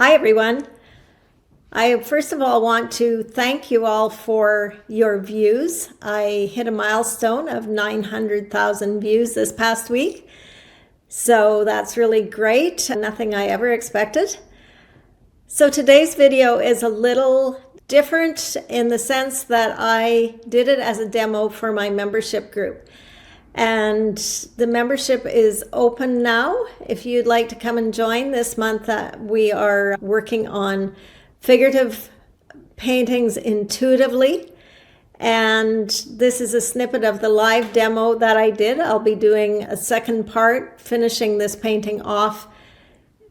Hi, everyone. I first of all want to thank you all for your views. I hit a milestone of 900,000 views this past week. So that's really great. Nothing I ever expected. So today's video is a little different in the sense that I did it as a demo for my membership group. And the membership is open now. If you'd like to come and join this month, we are working on figurative paintings intuitively. And this is a snippet of the live demo that I did. I'll be doing a second part, finishing this painting off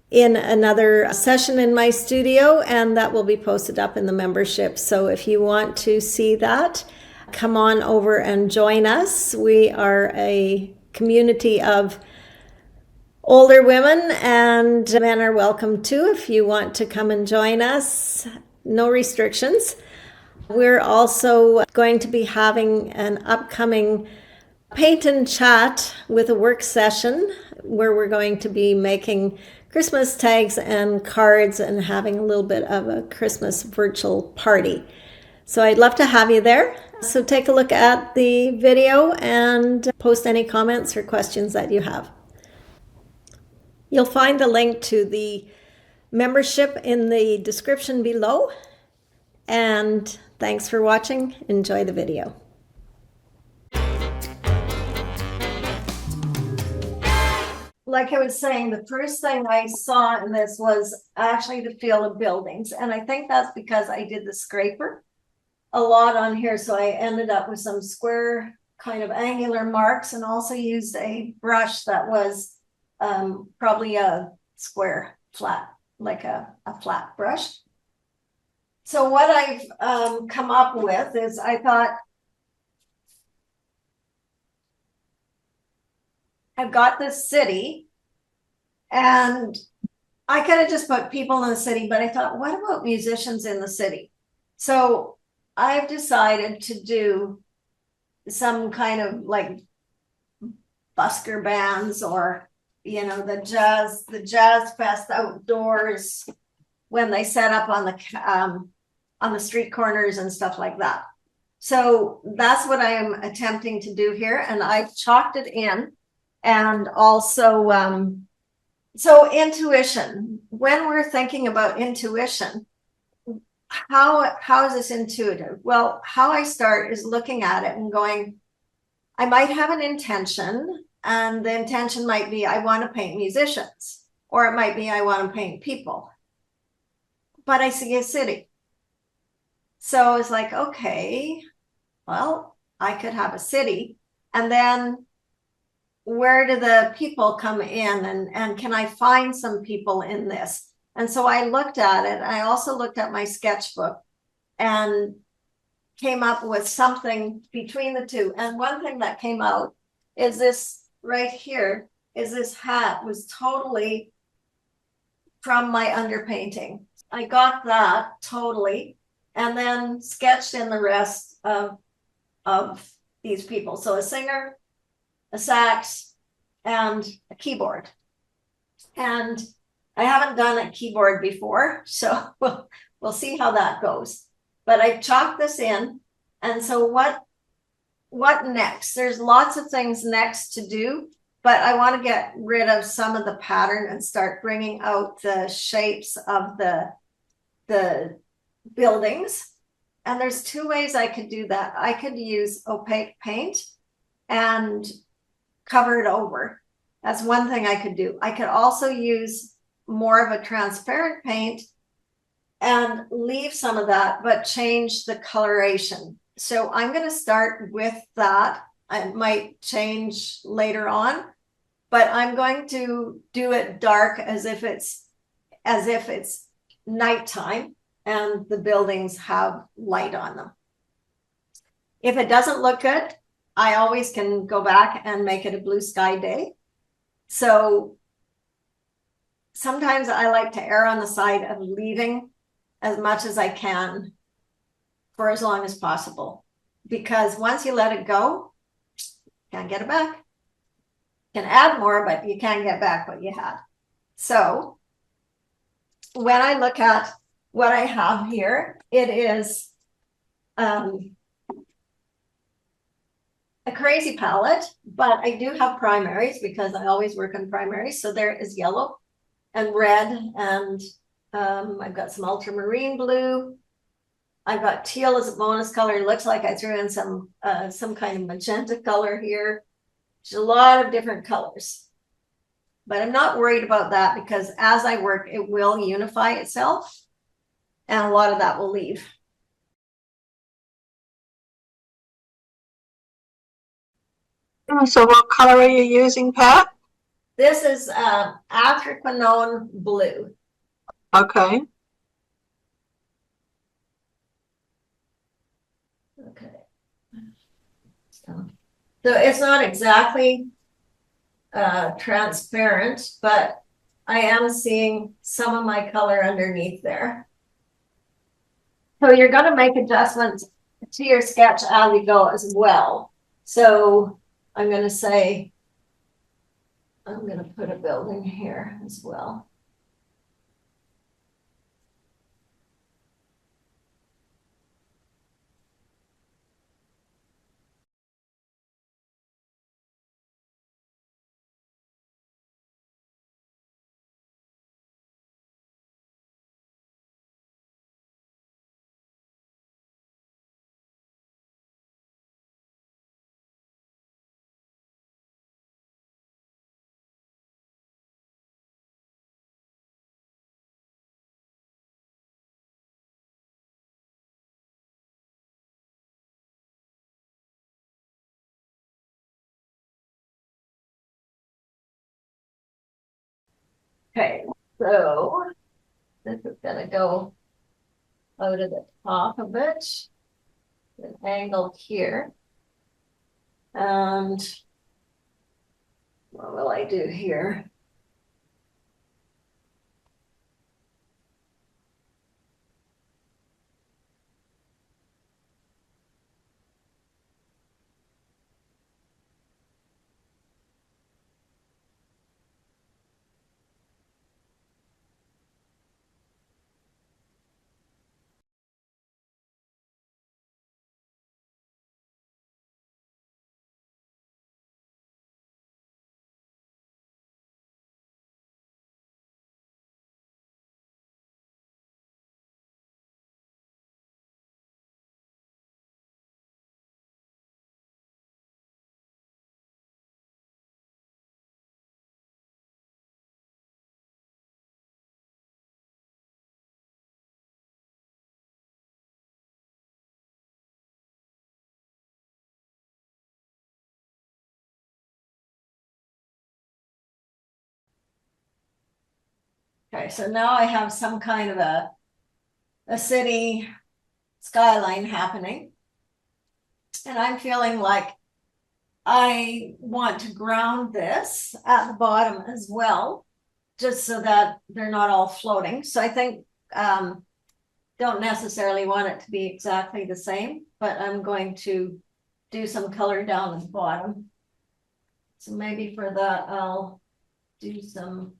in another session in my studio, and that will be posted up in the membership. So if you want to see that, come on over and join us. We are a community of older women, and men are welcome too if you want to come and join us. No restrictions. We're also going to be having an upcoming paint and chat with a work session where we're going to be making Christmas tags and cards and having a little bit of a Christmas virtual party. So I'd love to have you there. So take a look at the video and post any comments or questions that you have. You'll find the link to the membership in the description below. And thanks for watching. Enjoy the video. Like I was saying, the first thing I saw in this was actually the feel of buildings. And I think that's because I did the scraper a lot on here. So I ended up with some square kind of angular marks, and also used a brush that was probably a square flat, like a flat brush. So what I've come up with is I thought, I've got this city, and I could have just put people in the city, but I thought, what about musicians in the city? So I've decided to do some kind of like busker bands, or the jazz fest outdoors when they set up on the street corners and stuff like that. So that's what I am attempting to do here, and I've chalked it in. And also so intuition, when we're thinking about intuition, how is this intuitive? Well, how I start is looking at it and going, I might have an intention, and the intention might be I want to paint musicians, or it might be I want to paint people, but I see a city. So it's like, okay, well, I could have a city, and then where do the people come in, and can I find some people in this? And so I looked at it. I also looked at my sketchbook and came up with something between the two. And one thing that came out is this right here, is this hat was totally from my underpainting. I got that totally, and then sketched in the rest of these people. So a singer, a sax, and a keyboard. And I haven't done a keyboard before, so we'll see how that goes. But I chalked this in, and so what next? There's lots of things next to do, but I want to get rid of some of the pattern and start bringing out the shapes of the buildings. And there's two ways I could do that. I could use opaque paint and cover it over. That's one thing I could do. I could also use more of a transparent paint and leave some of that, but change the coloration. So I'm going to start with that. I might change later on, but I'm going to do it dark as if it's nighttime and the buildings have light on them. If it doesn't look good, I always can go back and make it a blue sky day. So sometimes I like to err on the side of leaving as much as I can for as long as possible, because once you let it go, can't get it back. You can add more, but you can't get back what you had. So when I look at what I have here, it is a crazy palette, but I do have primaries because I always work on primaries. So there is yellow and red, and I've got some ultramarine blue. I've got teal as a bonus color. It looks like I threw in some kind of magenta color here. There's a lot of different colors, but I'm not worried about that because as I work, it will unify itself, and a lot of that will leave. So what color are you using, Pat? This is athraquinone blue. Okay. Okay. So it's not exactly transparent, but I am seeing some of my color underneath there. So you're going to make adjustments to your sketch as you go as well. So I'm going to say, I'm going to put a building here as well. Okay, so this is going to go out of the top of it, an angle here. And what will I do here? Okay, so now I have some kind of a city skyline happening. And I'm feeling like I want to ground this at the bottom as well, just so that they're not all floating. So I think don't necessarily want it to be exactly the same, but I'm going to do some color down at the bottom. So maybe for that, I'll do some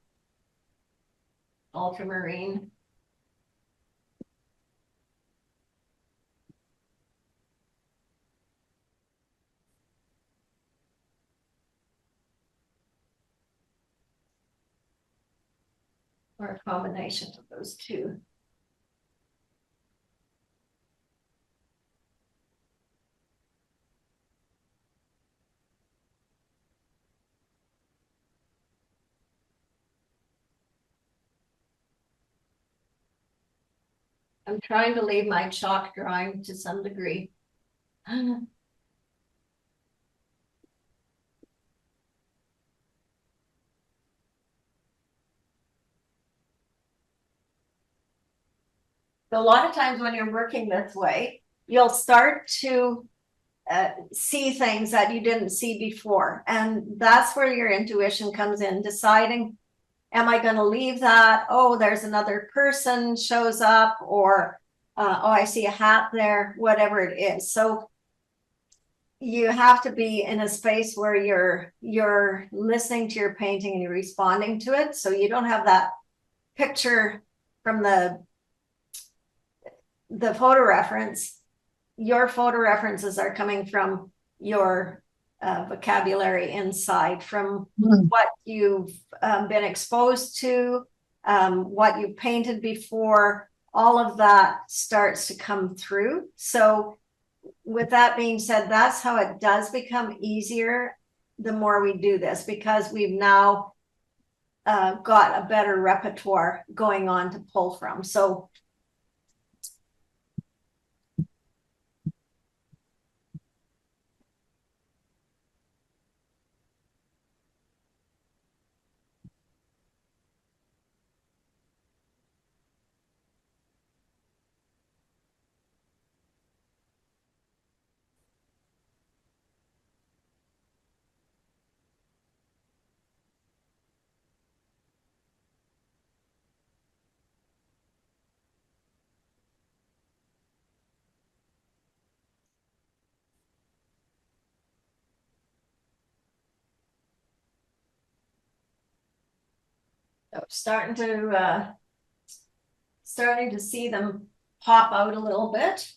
ultramarine. Or a combination of those two. I'm trying to leave my chalk drawing to some degree. So a lot of times when you're working this way, you'll start to see things that you didn't see before. And that's where your intuition comes in, deciding, am I going to leave that? Oh, there's another person shows up, or oh, I see a hat there, whatever it is. So you have to be in a space where you're listening to your painting and you're responding to it. So you don't have that picture from the photo reference, your photo references are coming from your vocabulary inside, from what you've been exposed to, what you painted before, all of that starts to come through. So with that being said, that's how it does become easier the more we do this, because we've now got a better repertoire going on to pull from. So starting to see them pop out a little bit.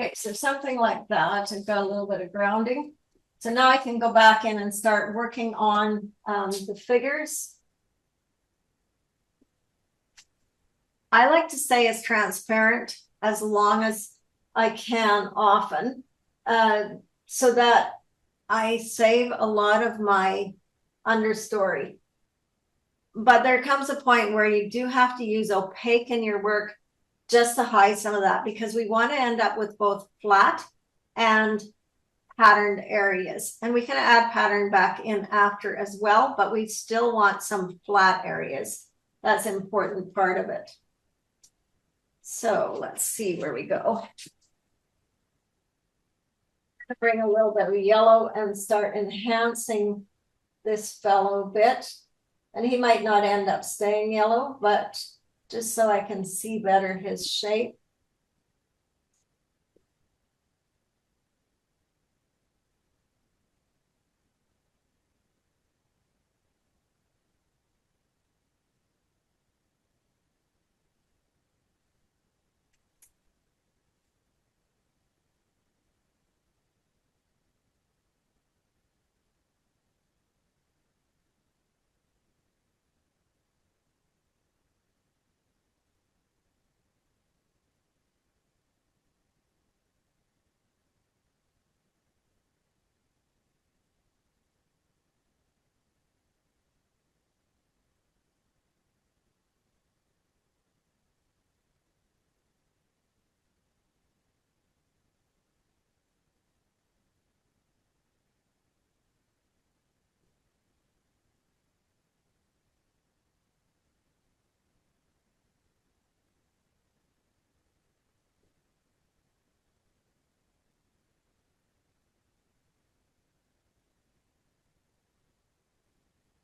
Okay, so something like that. I've got a little bit of grounding. So now I can go back in and start working on the figures. I like to stay as transparent as long as I can often, so that I save a lot of my understory. But there comes a point where you do have to use opaque in your work just to hide some of that, because we want to end up with both flat and patterned areas. And we can add pattern back in after as well, but we still want some flat areas. That's an important part of it. So let's see where we go. Bring a little bit of yellow and start enhancing this fellow a bit. And he might not end up staying yellow, but just so I can see better his shape.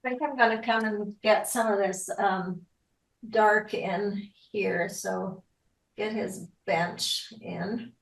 I think I'm going to come and get some of this dark in here. So get his bench in.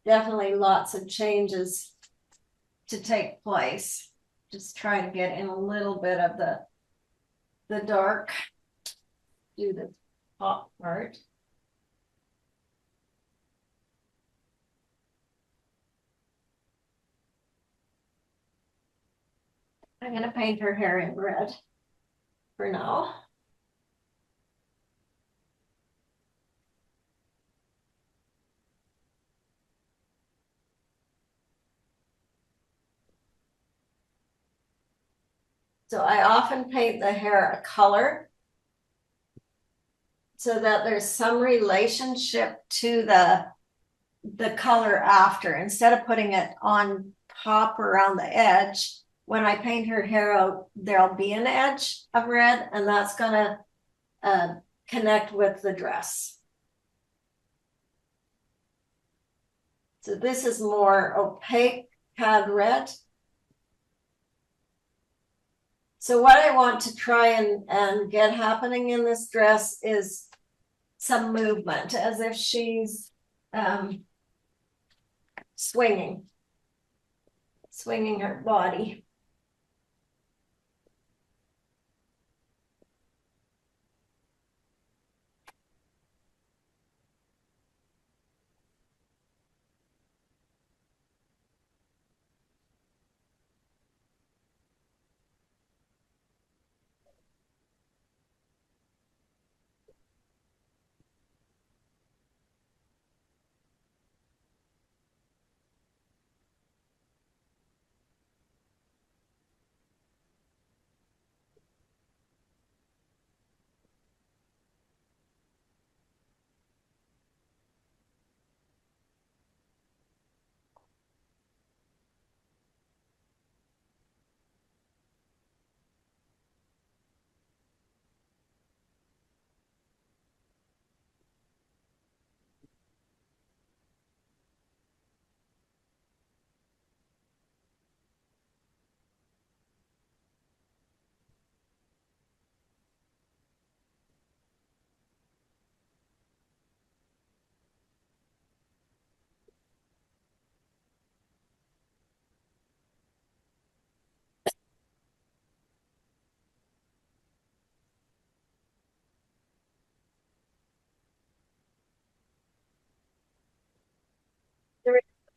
definitely lots of changes to take place. Just try to get in a little bit of the dark, do the top part. I'm going to paint her hair in red for now. So I often paint the hair a color so that there's some relationship to the color after. Instead of putting it on top around the edge, when I paint her hair out, there'll be an edge of red, and that's gonna connect with the dress. So this is more opaque cad red. So what I want to try and get happening in this dress is some movement, as if she's swinging her body.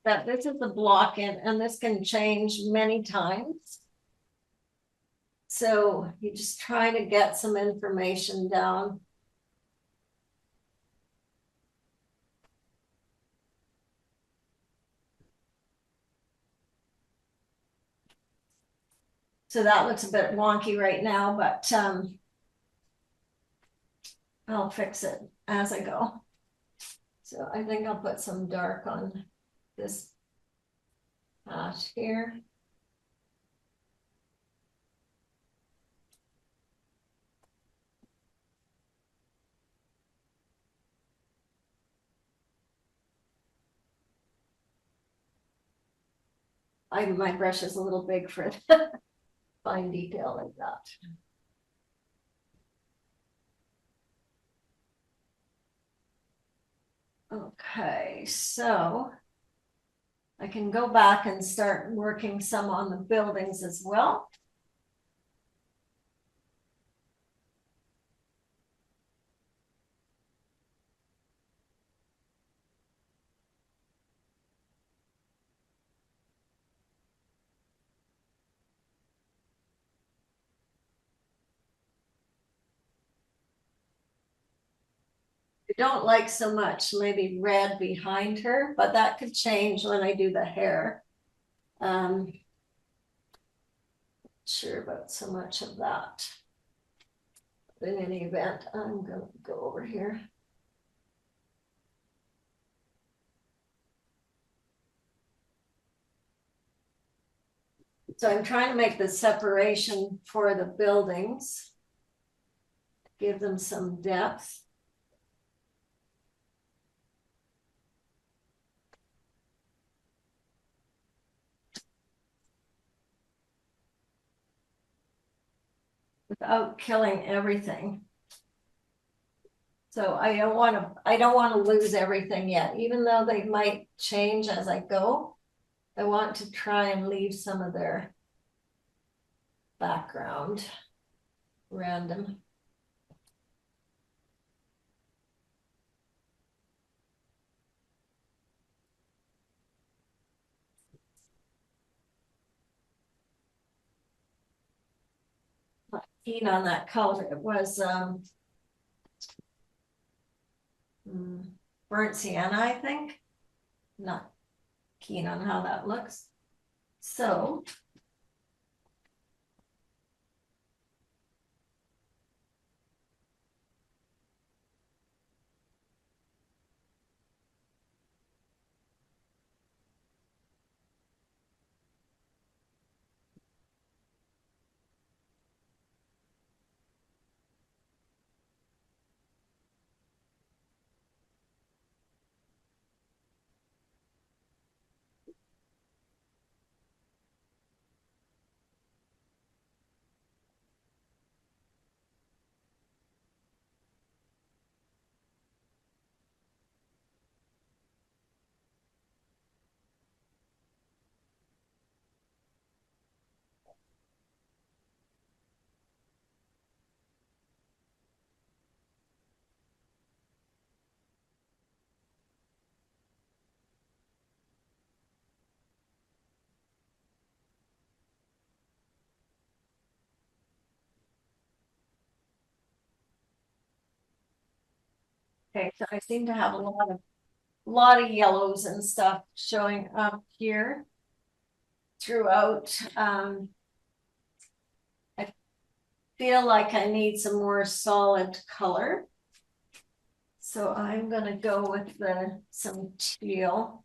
That this is the block in, and this can change many times. So you just try to get some information down. So that looks a bit wonky right now, but I'll fix it as I go. So I think I'll put some dark on this patch here. My brush is a little big for fine detail like that. Okay, so I can go back and start working some on the buildings as well. I don't like so much maybe red behind her, but that could change when I do the hair. Sure about so much of that. But in any event, I'm going to go over here. So I'm trying to make the separation for the buildings, give them some depth. Without killing everything. So I don't want to lose everything yet, even though they might change as I go. I want to try and leave some of their background random. Not keen on that color. It was burnt sienna, I think. Not keen on how that looks. So okay, so I seem to have a lot of yellows and stuff showing up here throughout. I feel like I need some more solid color. So I'm gonna go with some teal.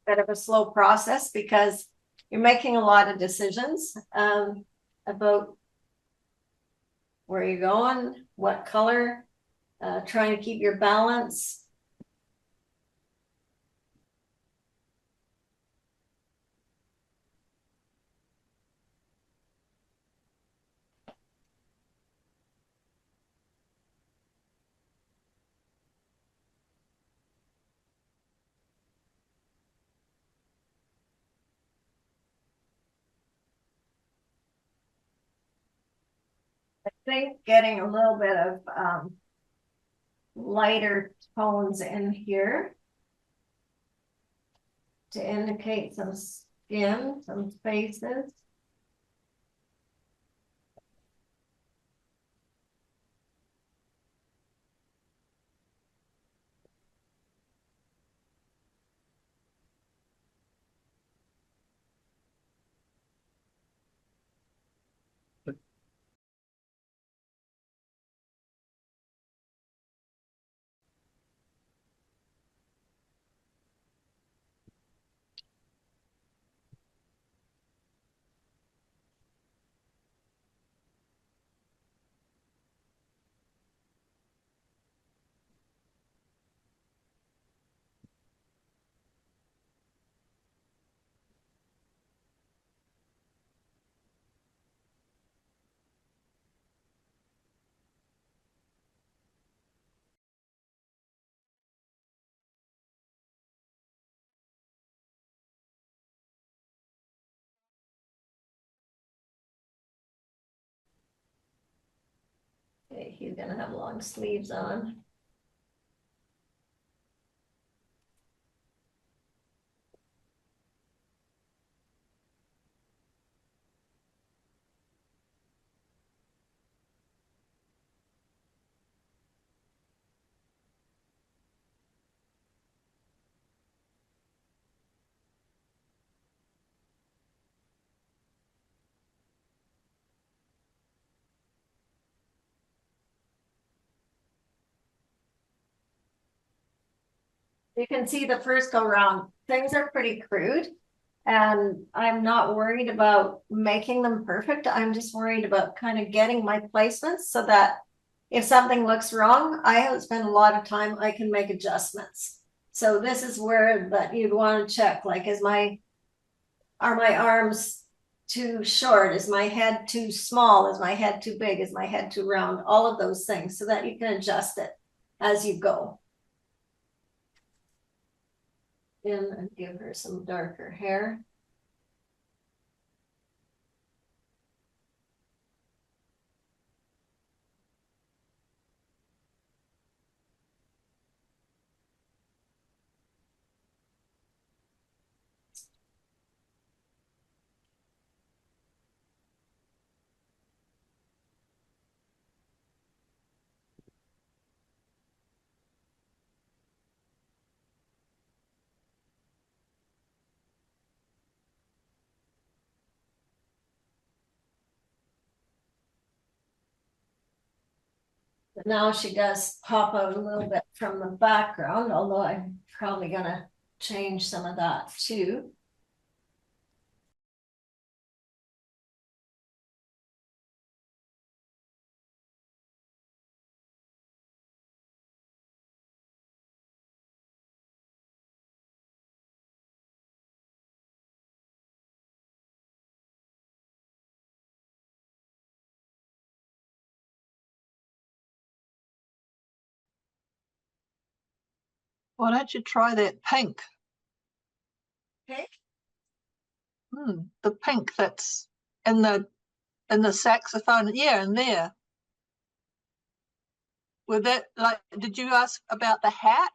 Bit of a slow process because you're making a lot of decisions about where you're going, what color, trying to keep your balance. I think getting a little bit of lighter tones in here to indicate some skin, some faces. he's gonna have long sleeves on. You can see the first go round, things are pretty crude. And I'm not worried about making them perfect. I'm just worried about kind of getting my placements so that if something looks wrong, I have spent a lot of time, I can make adjustments. So this is where that you'd want to check, like, are my arms too short? Is my head too small? Is my head too big? Is my head too round? All of those things so that you can adjust it as you go. In and give her some darker hair. But now she does pop out a little bit from the background, although I'm probably gonna change some of that too. Why don't you try that pink? Okay. The pink that's in the saxophone. Yeah, in there. With that, like, did you ask about the hat?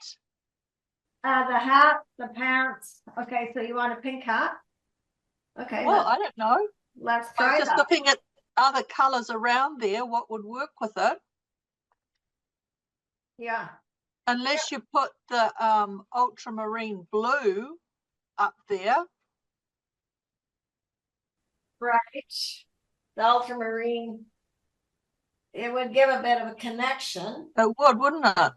The hat, the pants. Okay, so you want a pink hat? Okay, Well, I don't know. let's I'm try just that. looking at other colors around there, what would work with it. Yeah, Unless you put the ultramarine blue up there. right. The ultramarine. It would give a bit of a connection. It would, wouldn't it?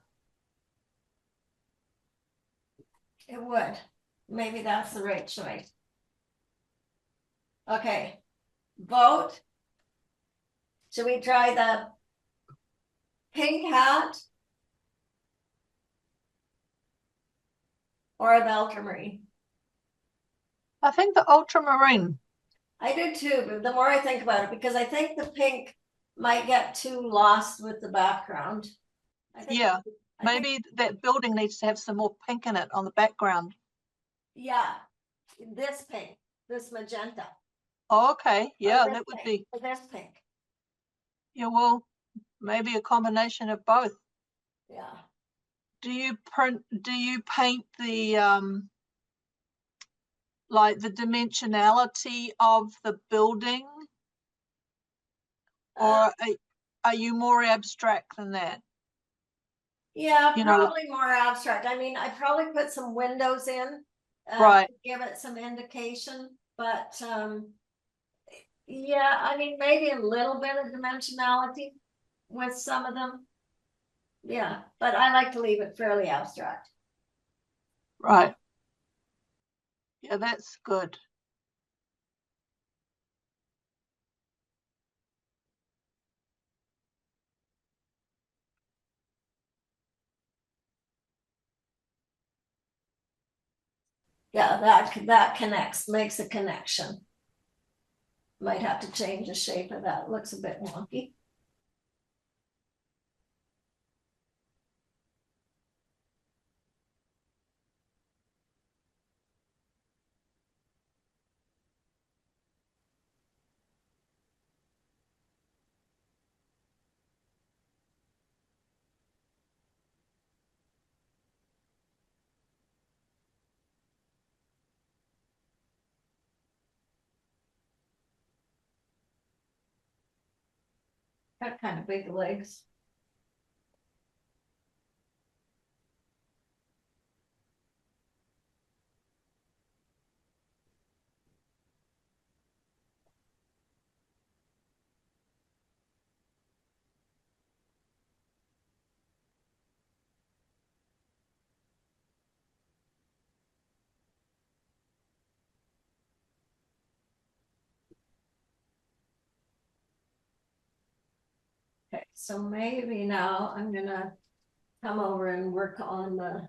It would. Maybe that's the right choice. Okay, vote. Should we try the pink hat or the ultramarine? I think the ultramarine. I do too, but the more I think about it, because I think the pink might get too lost with the background. I think, Yeah, I think, maybe that building needs to have some more pink in it on the background. yeah, this pink, this magenta, Oh, okay, yeah, or this that would pink, be. or this pink. Yeah, well, maybe a combination of both. Yeah. Do you paint the like the dimensionality of the building, Uh, or are you more abstract than that? yeah, You know, probably more abstract. I mean, I probably put some windows in right, to give it some indication, but yeah, I mean, maybe a little bit of dimensionality with some of them. Yeah, but I like to leave it fairly abstract. right. Yeah, that's good. Yeah, that connects, makes a connection. Might have to change the shape of that. Looks a bit wonky. Got kind of big legs. Okay, so maybe now I'm gonna come over and work on the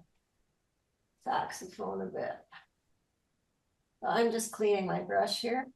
saxophone a bit. I'm just cleaning my brush here.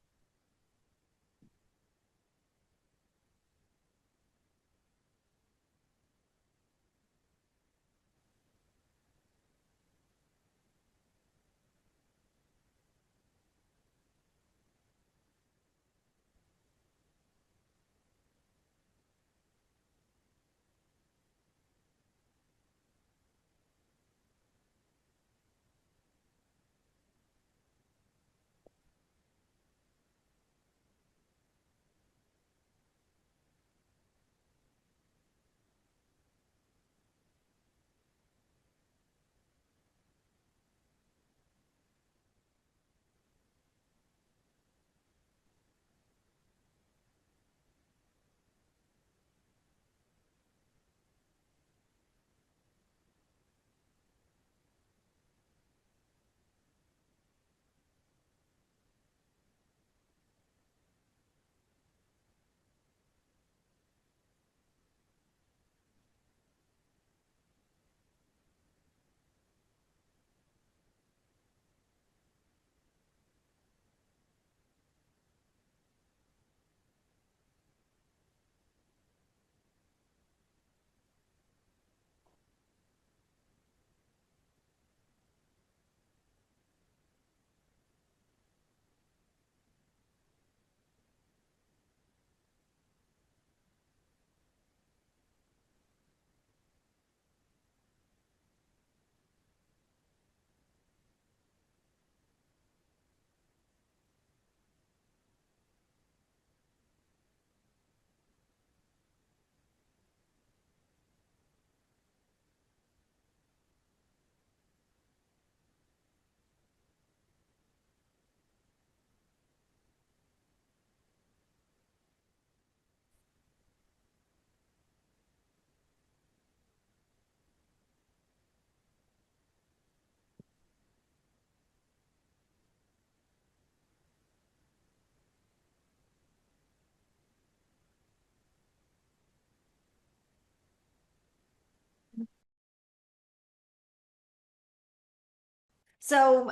So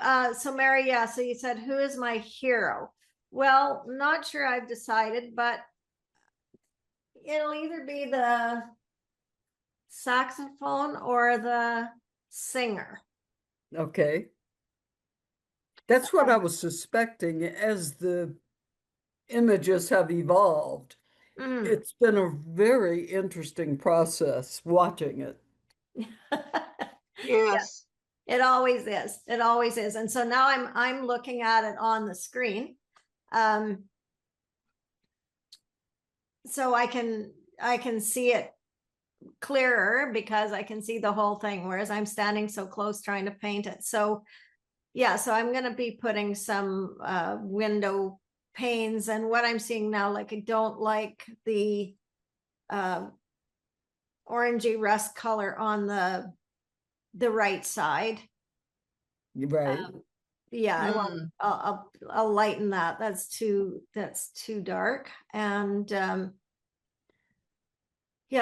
Mary, yeah, so you said, who is my hero? Well, not sure I've decided, but it'll either be the saxophone or the singer. Okay. That's what I was suspecting as the images have evolved. Mm. It's been a very interesting process watching it. Yeah, Yes. it always is. It always is. And so now I'm looking at it on the screen. So I can see it clearer because I can see the whole thing, whereas I'm standing so close trying to paint it. So yeah, so I'm going to be putting some window panes, and what I'm seeing now, like I don't like the orangey rust color on the right side. Right. Yeah, I won't. I'll lighten that. That's too dark. And yeah,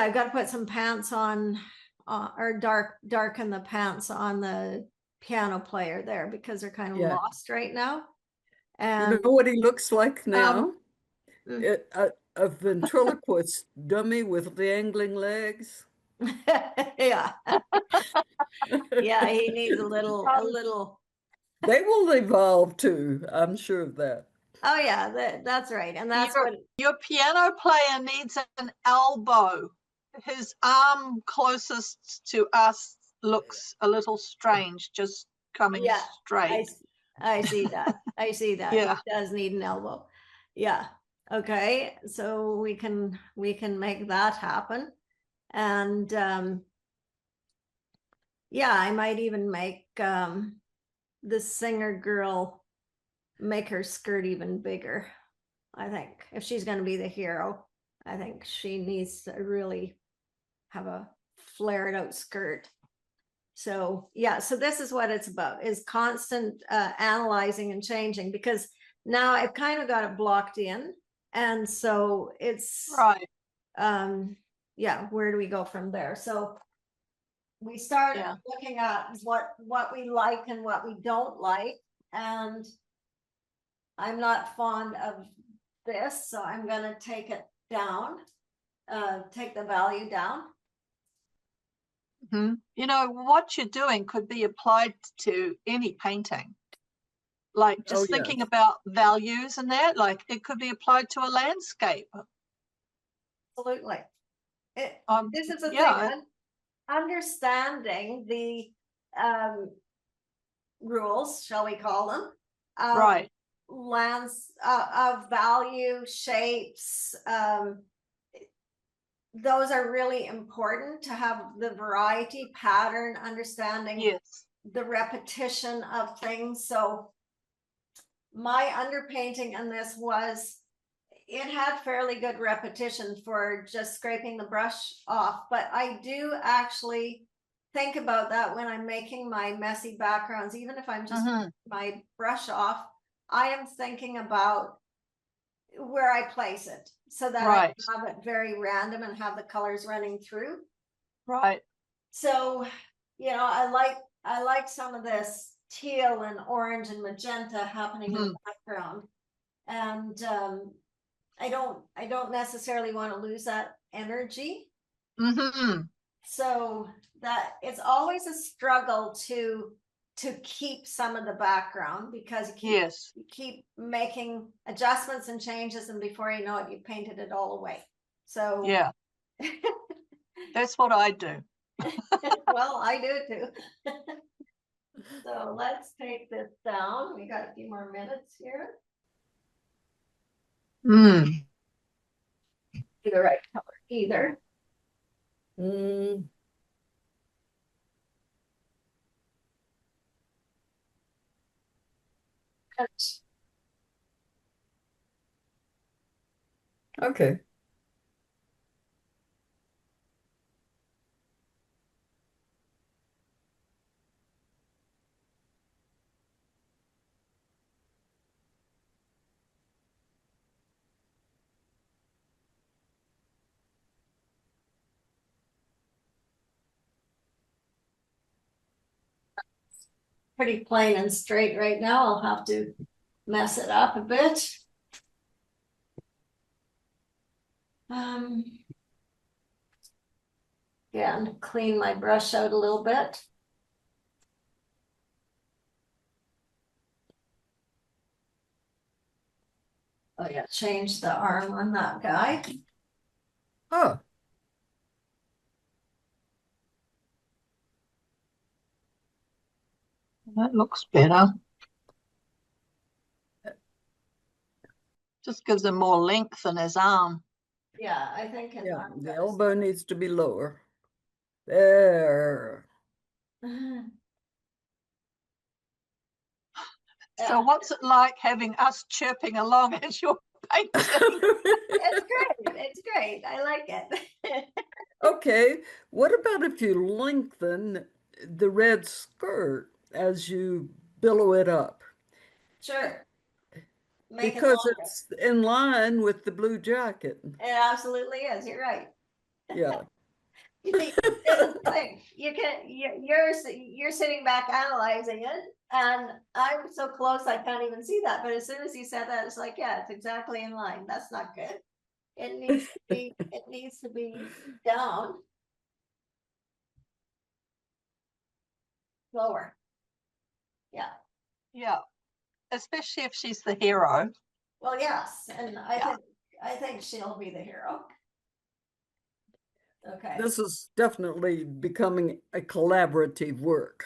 I've got to put some pants on, or darken the pants on the piano player there because they're kind of Yeah. lost right now. You And know what he looks like now? mm. A ventriloquist dummy with dangling legs. Yeah, yeah, he needs a little. They will evolve too. I'm sure of that. Oh yeah, that's right, and that's Your, what. your piano player needs an elbow. His arm closest to us looks a little strange, just coming Yeah, I straight. I see that. I see that. He Yeah. does need an elbow. Yeah. Okay, so we can make that happen. And yeah, I might even make the singer girl, make her skirt even bigger. I think if she's going to be the hero, I think she needs to really have a flared out skirt. So yeah, so this is what it's about, is constant analyzing and changing, because now I've kind of got it blocked in. And so it's Right. yeah, where do we go from there? So we start Yeah. looking at what we like and what we don't like. And I'm not fond of this, so I'm going to take it down, take the value down. Mhm. You know, what you're doing could be applied to any painting. Like just thinking yes. about values and that, like it could be applied to a landscape. Absolutely. This is the yeah, thing, understanding the rules, shall we call them, right. lands of value, shapes. Those are really important to have the variety, pattern, understanding, Yes. the repetition of things. So my underpainting in this was, it had fairly good repetition for just scraping the brush off, but I do actually think about that when I'm making my messy backgrounds. Even if I'm just my brush off, I am thinking about where I place it, so that Right. I have it very random and have the colors running through. Right. So, you know, I like some of this teal and orange and magenta happening in the background. And I don't necessarily want to lose that energy. So that it's always a struggle to keep some of the background, because you keep making adjustments and changes, and before you know it, you painted it all away. So yeah, that's what I do. well, I do too. So let's take this down. We got a few more minutes here. Be the right color either. Mm, okay. Pretty plain and straight right now. I'll have to mess it up a bit. Yeah, and clean my brush out a little bit. Oh yeah, change the arm on that guy. Oh, That looks better. Just gives him more length in his arm. Yeah, I think yeah, the elbow needs to be lower. There. So what's it like having us chirping along as you're painting? It's great. It's great. I like it. Okay, what about if you lengthen the red skirt as you billow it up? Sure. Make it Because longer. it's in line with the blue jacket. It absolutely is. You're right. Yeah. This is the thing. You're sitting back analyzing it, and I'm so close I can't even see that. But as soon as you said that, it's like, yeah, it's exactly in line. That's not good. It needs to be down, lower. Yeah. Yeah, especially if she's the hero. Well, yes, and I think she'll be the hero. Okay. This is definitely becoming a collaborative work.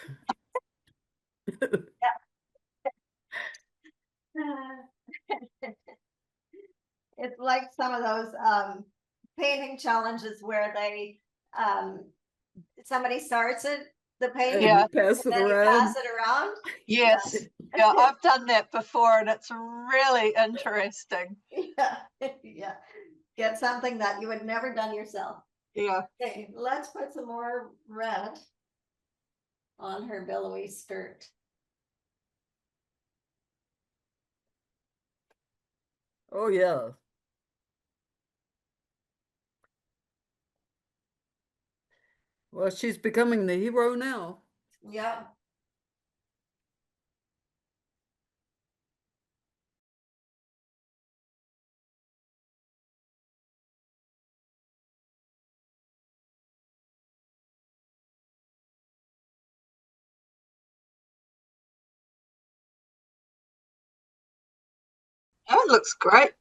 It's like some of those painting challenges where they somebody starts it, the painting, And Yeah. you pass and it then you around. pass it around. Yes. Yeah, I've done that before and it's really interesting. Yeah, yeah. Get something that you would never done yourself. Yeah. Okay, let's put some more red on her billowy skirt. Oh, yeah. Well, she's becoming the hero now. Yeah. That looks great.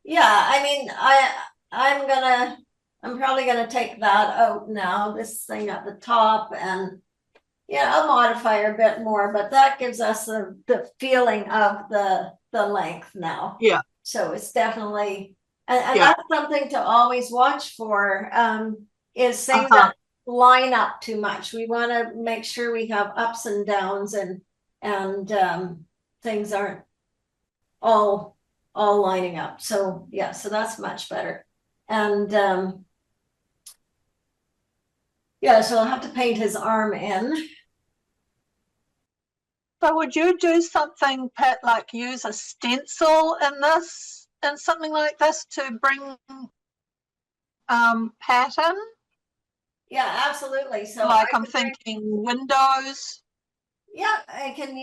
Yeah, I mean, I'm probably gonna take that out now, this thing at the top, and yeah, I'll modify her a bit more, but that gives us the feeling of the length now. Yeah. So it's definitely, and Yeah. that's something to always watch for, is things Uh-huh. that line up too much. We want to make sure we have ups and downs, and things aren't all lining up. So yeah, so that's much better. And yeah, so I'll have to paint his arm in. So would you do something, Pat, like use a stencil in this and something like this to bring pattern? Yeah, absolutely. So Like I I'm could bring- thinking windows. yeah, I could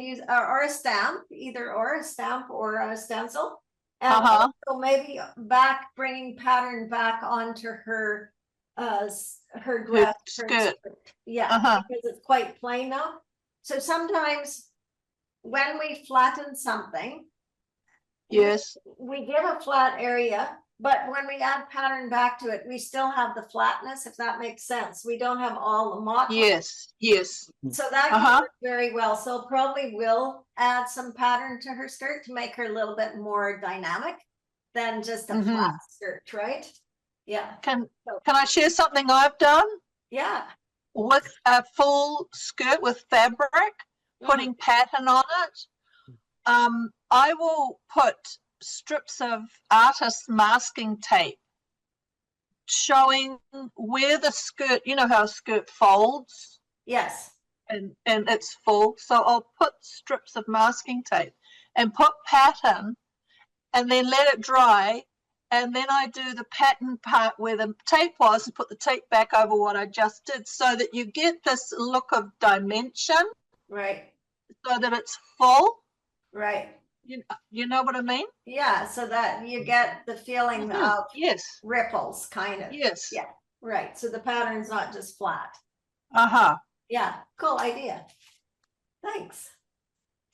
use or a stamp, either or a stamp or a stencil. And Uh-huh. also maybe bringing pattern back onto her her dress, her skirt. yeah, Uh-huh. because it's quite plain now. So sometimes when we flatten something, Yes. we give a flat area, but when we add pattern back to it, we still have the flatness, if that makes sense. We don't have all the mottling. Yes. Yes. So that can Uh-huh. work very well. So probably will add some pattern to her skirt to make her a little bit more dynamic than just a flat skirt, right? Yeah. Can I share something I've done Yeah. with a full skirt with fabric, putting pattern on it? I will put strips of artist masking tape showing where the skirt, you know how a skirt folds Yes. and it's full. So I'll put strips of masking tape and put pattern and then let it dry. And then I do the pattern part where the tape was and put the tape back over what I just did so that you get this look of dimension. Right. So that it's full. Right. You know what I mean? Yeah, so that you get the feeling of yes ripples, kind of. yes Yeah, right. So the pattern's not just flat. Uh-huh. Yeah, cool idea. Thanks.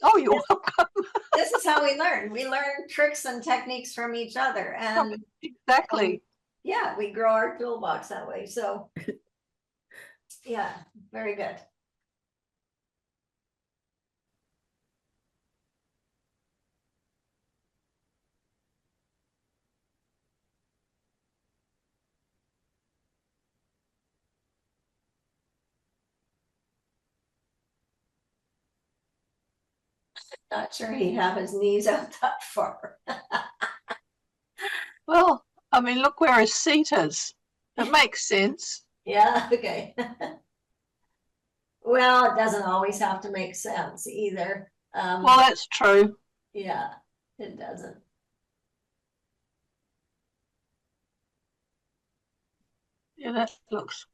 Oh, you're welcome. This is how we learn. We learn tricks and techniques from each other, and exactly. Yeah, we grow our toolbox that way. So yeah, very good. Not sure he'd have his knees out that far. Well, I mean, look where his seat is. It makes sense. Yeah, okay. Well, it doesn't always have to make sense either. Well, that's true. Yeah, it doesn't. Yeah, that looks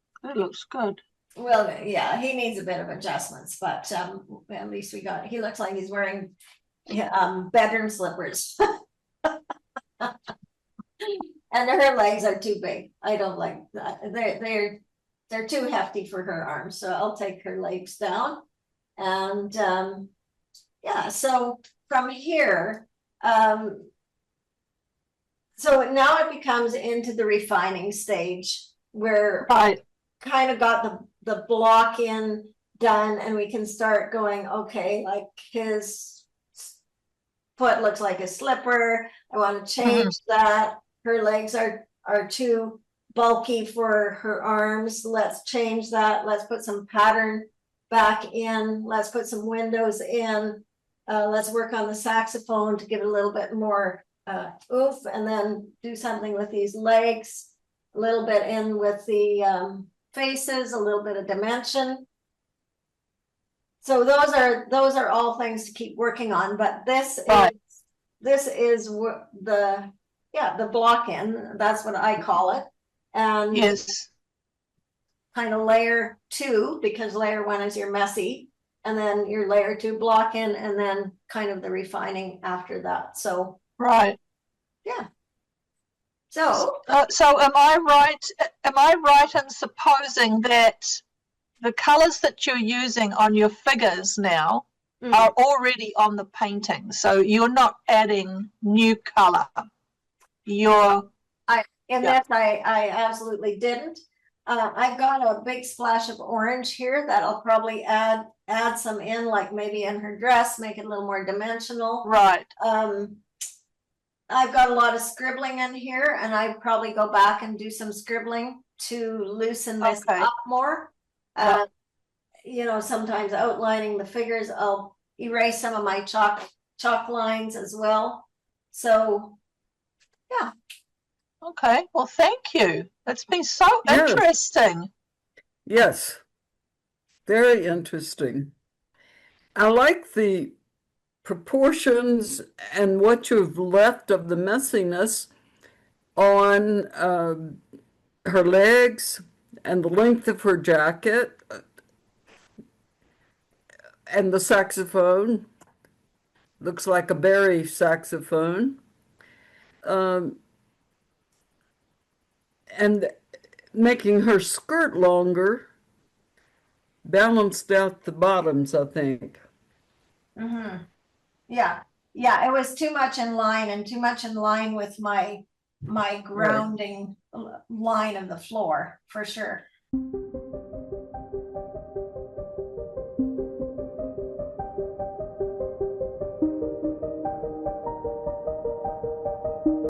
good. Well, yeah, he needs a bit of adjustments, but at least he looks like he's wearing bedroom slippers. And her legs are too big. I don't like that. They're too hefty for her arms, so I'll take her legs down. And yeah, so from here, so now it becomes into the refining stage where Right. kind of got the block in done, and we can start going, okay, like his foot looks like a slipper. I want to change that. Her legs are too bulky for her arms. Let's change that. Let's put some pattern back in. Let's put some windows in. Let's work on the saxophone to give it a little bit more oof, and then do something with these legs, a little bit in with the faces, a little bit of dimension. So those are all things to keep working on, but this is the block in, that's what I call it. And Yes. kind of layer 2, because layer 1 is your messy, and then your layer 2 block in, and then kind of the refining after that. So Right. yeah. So So am I right in supposing that the colors that you're using on your figures now are already on the painting? So you're not adding new color. this I absolutely didn't. I've got a big splash of orange here that I'll probably add some in, like maybe in her dress, make it a little more dimensional. Right. I've got a lot of scribbling in here, and I'd probably go back and do some scribbling to loosen this up more. You know, sometimes outlining the figures, I'll erase some of my chalk lines as well. So yeah. Okay, well, thank you. It's been so interesting. Yes, very interesting. I like the proportions and what you've left of the messiness on her legs and the length of her jacket and the saxophone. Looks like a Barry saxophone. And making her skirt longer balanced out the bottoms, I think. Yeah, it was too much in line with my grounding line of the floor, for sure.